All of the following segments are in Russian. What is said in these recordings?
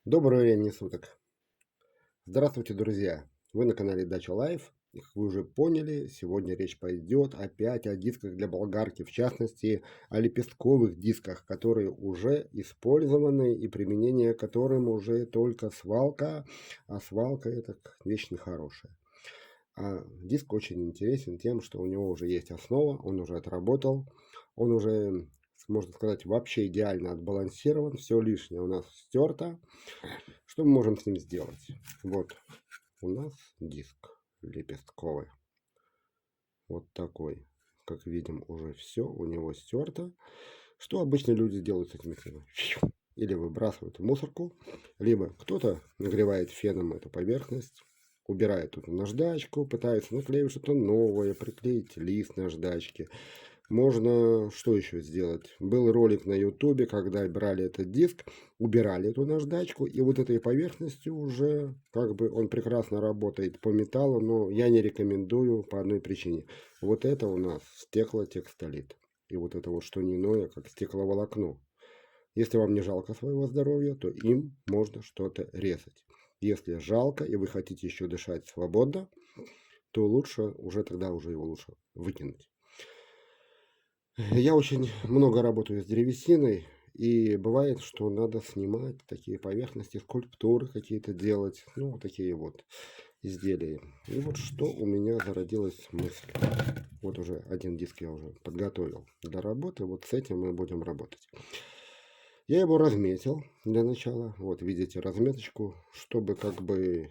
Доброго времени суток. Здравствуйте, друзья! Вы на канале Дача Лайф. И как вы уже поняли, сегодня речь пойдет опять о дисках для болгарки, в частности, о лепестковых дисках, которые уже использованы и применение которым уже только свалка, а свалка это вещь нехорошая. А диск очень интересен тем, что у него уже есть основа, он уже отработал, он уже, можно сказать, вообще идеально отбалансирован, все лишнее у нас стерто. Что мы можем с ним сделать? Вот у нас диск лепестковый. Вот такой. Как видим, уже все у него стерто. Что обычно люди делают с этими дисками? Или выбрасывают в мусорку, либо кто-то нагревает феном эту поверхность, убирает тут наждачку, пытается наклеить что-то новое, приклеить лист наждачки. Можно что еще сделать? Был ролик на ютубе, когда брали этот диск, убирали эту наждачку, и вот этой поверхностью уже как бы он прекрасно работает по металлу, но я не рекомендую по одной причине. Вот это у нас стеклотекстолит. И вот это вот что не иное, как стекловолокно. Если вам не жалко своего здоровья, то им можно что-то резать. Если жалко и вы хотите еще дышать свободно, то лучше уже тогда уже его лучше выкинуть. Я очень много работаю с древесиной, и бывает, что надо снимать такие поверхности, скульптуры какие-то делать, ну, такие вот изделия. И вот что у меня зародилась мысль. Вот уже один диск я уже подготовил для работы, вот с этим мы будем работать. Я его разметил для начала, вот видите разметочку, чтобы как бы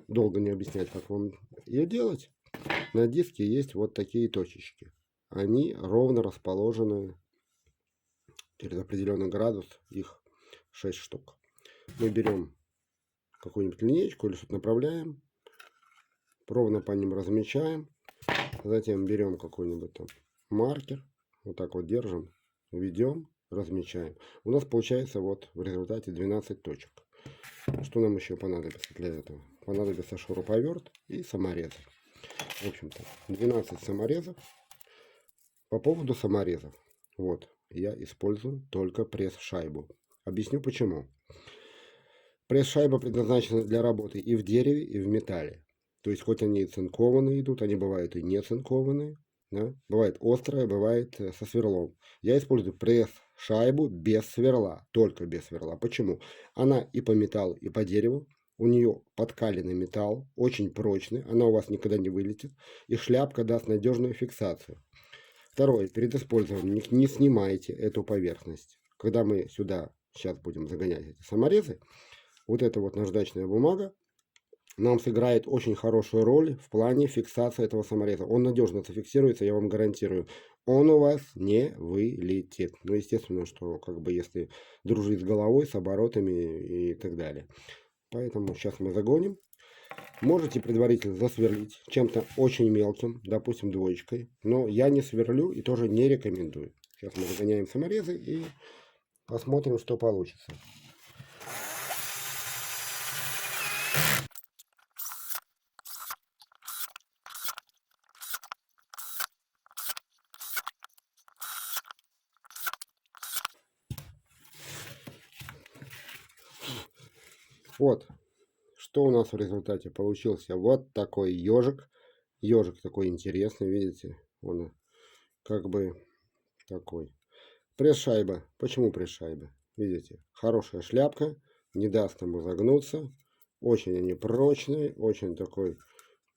долго не объяснять, как вам ее делать. На диске есть вот такие точечки. Они ровно расположены через определенный градус, их 6 штук. Мы берем какую-нибудь линейку или что-то направляем, ровно по ним размечаем, затем берем какой-нибудь там маркер, вот так вот держим, ведем, размечаем. У нас получается вот в результате 12 точек. Что нам еще понадобится для этого? Понадобится шуруповерт и саморез. В общем-то, 12 саморезов. По поводу саморезов. Вот, я использую только пресс-шайбу. Объясню почему. Пресс-шайба предназначена для работы и в дереве, и в металле. То есть, хоть они и цинкованные идут, они бывают и не цинкованные. Да? Бывает острая, бывает со сверлом. Я использую пресс-шайбу без сверла, только без сверла. Почему? Она и по металлу, и по дереву. У нее подкаленный металл, очень прочный, она у вас никогда не вылетит. И шляпка даст надежную фиксацию. Второе. Перед использованием не снимайте эту поверхность. Когда мы сюда сейчас будем загонять эти саморезы, вот эта вот наждачная бумага нам сыграет очень хорошую роль в плане фиксации этого самореза. Он надежно зафиксируется, я вам гарантирую. Он у вас не вылетит. Ну, естественно, что как бы если дружить с головой, с оборотами и так далее. Поэтому сейчас мы загоним. Можете предварительно засверлить чем-то очень мелким, допустим, двоечкой. Но я не сверлю и тоже не рекомендую. Сейчас мы загоняем саморезы и посмотрим, что получится. Вот, что у нас в результате получился. Вот такой ежик. Ежик такой интересный, видите? Он как бы такой. Пресс-шайба. Почему пресс-шайба? Видите? Хорошая шляпка. Не даст ему загнуться. Очень они прочные. Очень такой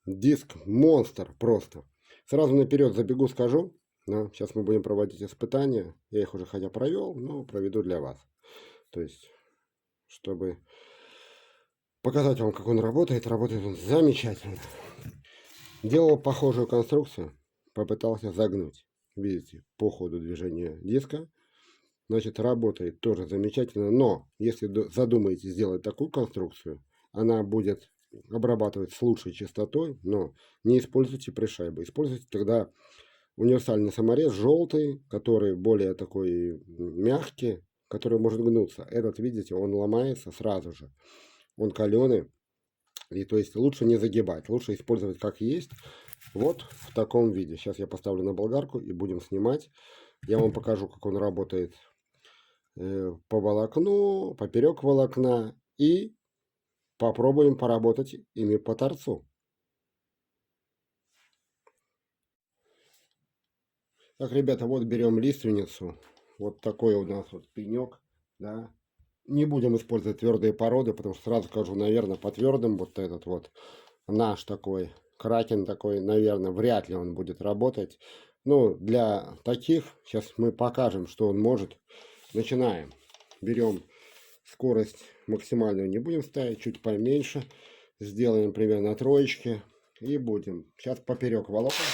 диск-монстр просто. Сразу наперед забегу, скажу. Да, сейчас мы будем проводить испытания. Я их уже хотя провел, но проведу для вас. То есть, чтобы показать вам, как он работает. Работает он замечательно. Делал похожую конструкцию. Попытался загнуть. Видите, по ходу движения диска. Значит, работает тоже замечательно. Но, если задумаете сделать такую конструкцию, она будет обрабатывать с лучшей частотой, но не используйте пресс-шайбы. Используйте тогда универсальный саморез желтый, который более такой мягкий, который может гнуться. Этот, видите, он ломается сразу же. Он каленый. И то есть лучше не загибать, лучше использовать как есть. Вот в таком виде. Сейчас я поставлю на болгарку и будем снимать. Я вам покажу, как он работает по волокну, поперек волокна и попробуем поработать ими по торцу. Так, ребята, вот берем лиственницу. Вот такой у нас вот пенек, да. Не будем использовать твердые породы, потому что сразу скажу, наверное, по твердым вот этот вот наш такой кракен такой, наверное, вряд ли он будет работать. Ну, для таких, сейчас мы покажем, что он может. Начинаем. Берем скорость максимальную, не будем ставить, чуть поменьше. Сделаем примерно на троечке. И будем. Сейчас поперек волокон.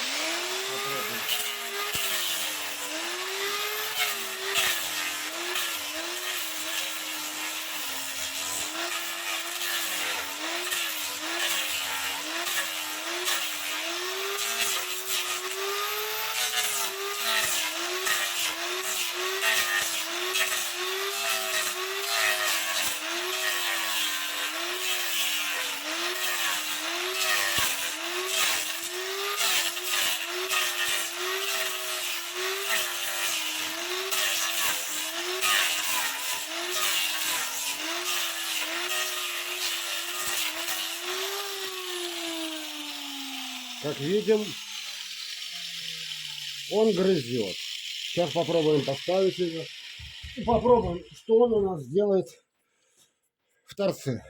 Как видим, он грызет. Сейчас попробуем поставить его. И попробуем, что он у нас делает в торце.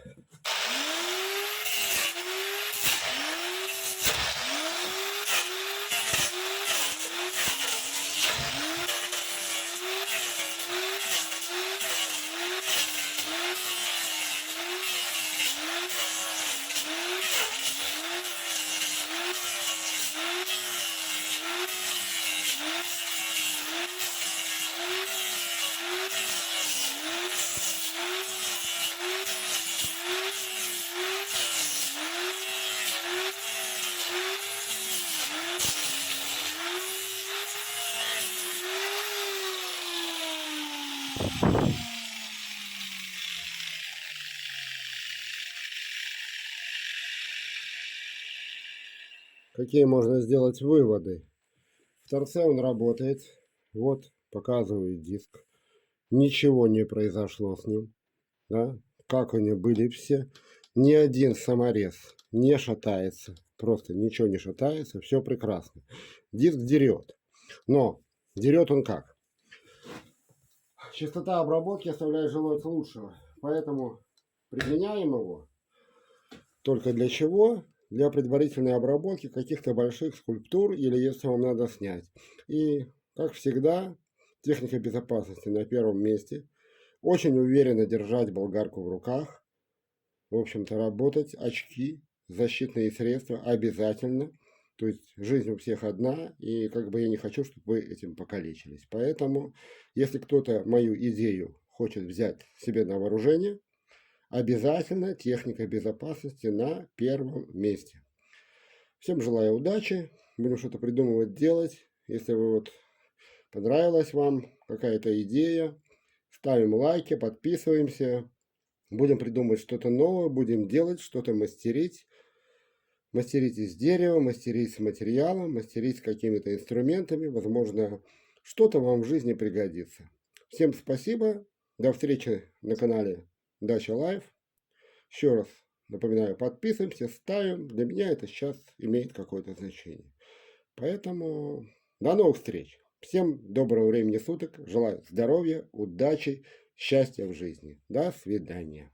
Какие можно сделать выводы? В торце он работает. Вот, показывает диск. Ничего не произошло с ним. Да? Как они были все. Ни один саморез не шатается. Просто ничего не шатается. Все прекрасно. Диск дерет. Но дерет он как? Частота обработки оставляет желать лучшего. Поэтому применяем его только для чего? Для предварительной обработки каких-то больших скульптур или если вам надо снять. И, как всегда, техника безопасности на первом месте. Очень уверенно держать болгарку в руках. В общем-то, работать. Очки, защитные средства обязательно. То есть жизнь у всех одна, и как бы я не хочу, чтобы вы этим покалечились. Поэтому, если кто-то мою идею хочет взять себе на вооружение, обязательно техника безопасности на первом месте. Всем желаю удачи. Будем что-то придумывать, делать. Если вы вот понравилась вам какая-то идея, ставим лайки, подписываемся. Будем придумывать что-то новое, будем делать, что-то мастерить. Мастерить из дерева, мастерить с материалом, мастерить с какими-то инструментами. Возможно, что-то вам в жизни пригодится. Всем спасибо. До встречи на канале Дача Лайф. Еще раз напоминаю, подписываемся, ставим. Для меня это сейчас имеет какое-то значение. Поэтому до новых встреч. Всем доброго времени суток. Желаю здоровья, удачи, счастья в жизни. До свидания.